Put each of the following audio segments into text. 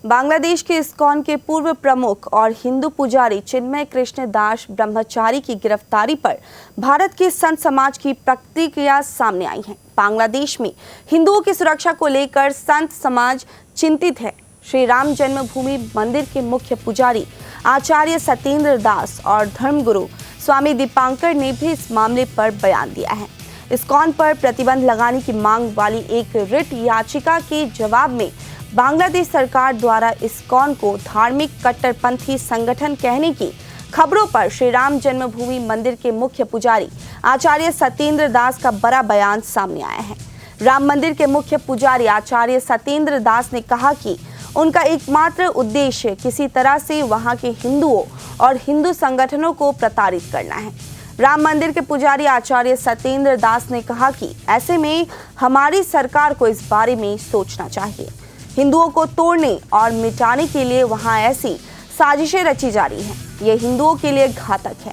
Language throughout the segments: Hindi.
बांग्लादेश के इस्कॉन के पूर्व प्रमुख और हिंदू पुजारी चिन्मय कृष्ण दास ब्रह्मचारी की गिरफ्तारी पर भारत के संत समाज की प्रतिक्रिया सामने आई है। बांग्लादेश में हिंदुओं की सुरक्षा को लेकर संत समाज चिंतित है। श्री राम जन्मभूमि मंदिर के मुख्य पुजारी आचार्य सत्येंद्र दास और धर्मगुरु स्वामी दीपांकर ने भी इस मामले पर बयान दिया है। इस्कॉन पर प्रतिबंध लगाने की मांग वाली एक रिट याचिका के जवाब में बांग्लादेश सरकार द्वारा इस्कॉन को धार्मिक कट्टरपंथी संगठन कहने की खबरों पर श्री राम जन्मभूमि मंदिर के मुख्य पुजारी आचार्य सत्येंद्र दास का बड़ा बयान सामने आया है। राम मंदिर के मुख्य पुजारी आचार्य सत्येंद्र दास ने कहा कि उनका एकमात्र उद्देश्य किसी तरह से वहां के हिंदुओं और हिंदू संगठनों को प्रताड़ित करना है। राम मंदिर के पुजारी आचार्य सत्येंद्र दास ने कहा कि ऐसे में हमारी सरकार को इस बारे में सोचना चाहिए। हिंदुओं को तोड़ने और मिटाने के लिए वहां ऐसी साजिशें रची जा रही हैं। ये हिंदुओं के लिए घातक है।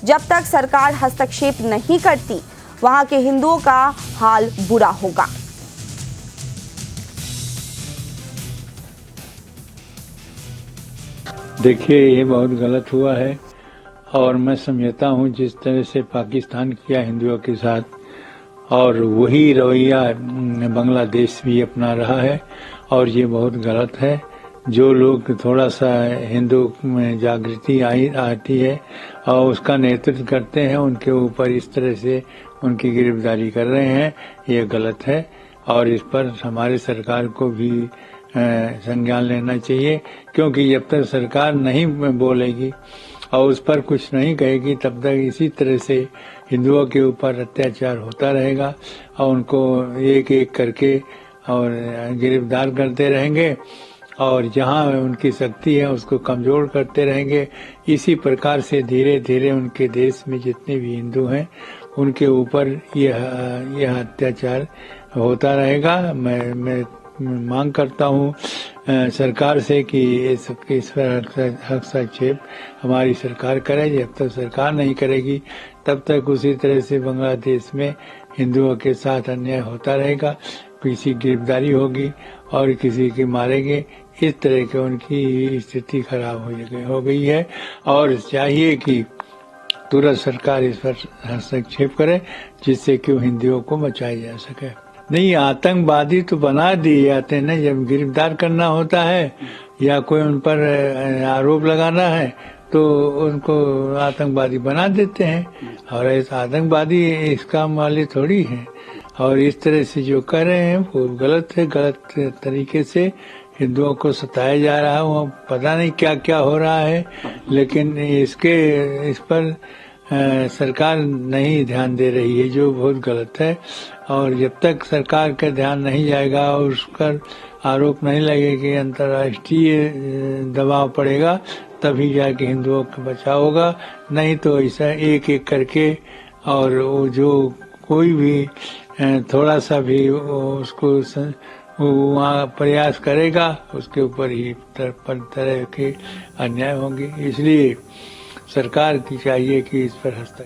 जब तक सरकार हस्तक्षेप नहीं करती, वहां के हिंदुओं का हाल बुरा होगा। देखिए, ये बहुत गलत हुआ है और मैं समझता हूँ जिस तरह से पाकिस्तान किया हिंदुओं के साथ, और वही रवैया बांग्लादेश भी अपना रहा है और ये बहुत गलत है। जो लोग थोड़ा सा हिंदू में जागृति आती है और उसका नेतृत्व करते हैं, उनके ऊपर इस तरह से उनकी गिरफ्तारी कर रहे हैं, ये गलत है और इस पर हमारी सरकार को भी संज्ञान लेना चाहिए, क्योंकि जब तक सरकार नहीं बोलेगी और उस पर कुछ नहीं कहेगी, तब तक इसी तरह से हिंदुओं के ऊपर अत्याचार होता रहेगा और उनको एक एक करके और गिरफ्तार करते रहेंगे और जहां उनकी शक्ति है उसको कमजोर करते रहेंगे। इसी प्रकार से धीरे धीरे उनके देश में जितने भी हिंदू हैं उनके ऊपर यह अत्याचार होता रहेगा। मैं मांग करता हूँ सरकार से कि इस पर हस्तक्षेप हमारी सरकार करे। जब तक सरकार नहीं करेगी तब तक उसी तरह से बांग्लादेश में हिंदुओं के साथ अन्याय होता रहेगा। किसी की गिरफ्तारी होगी और किसी के मारेंगे, इस तरह की उनकी स्थिति खराब हो गई है और चाहिए कि तुरंत सरकार इस पर हस्तक्षेप करे, जिससे कि हिंदुओं को बचाया जा सके। नहीं, आतंकवादी तो बना दिए जाते हैं ना, जब गिरफ्तार करना होता है या कोई उन पर आरोप लगाना है तो उनको आतंकवादी बना देते हैं और ऐसा आतंकवादी इस काम वाले थोड़ी है। और इस तरह से जो कर रहे हैं वो गलत है। गलत तरीके से हिंदुओं को सताया जा रहा है, वो पता नहीं क्या क्या हो रहा है, लेकिन इस पर सरकार नहीं ध्यान दे रही है, जो बहुत गलत है। और जब तक सरकार का ध्यान नहीं जाएगा और उस पर आरोप नहीं लगेगा, अंतर्राष्ट्रीय दबाव पड़ेगा, तभी जाके हिंदुओं का बचाव होगा। नहीं तो ऐसा एक एक करके और वो जो कोई भी थोड़ा सा भी उसको वहाँ प्रयास करेगा, उसके ऊपर ही तरह के अन्याय होंगे। इसलिए सरकार की चाहिए कि इस पर हस्तक्षेप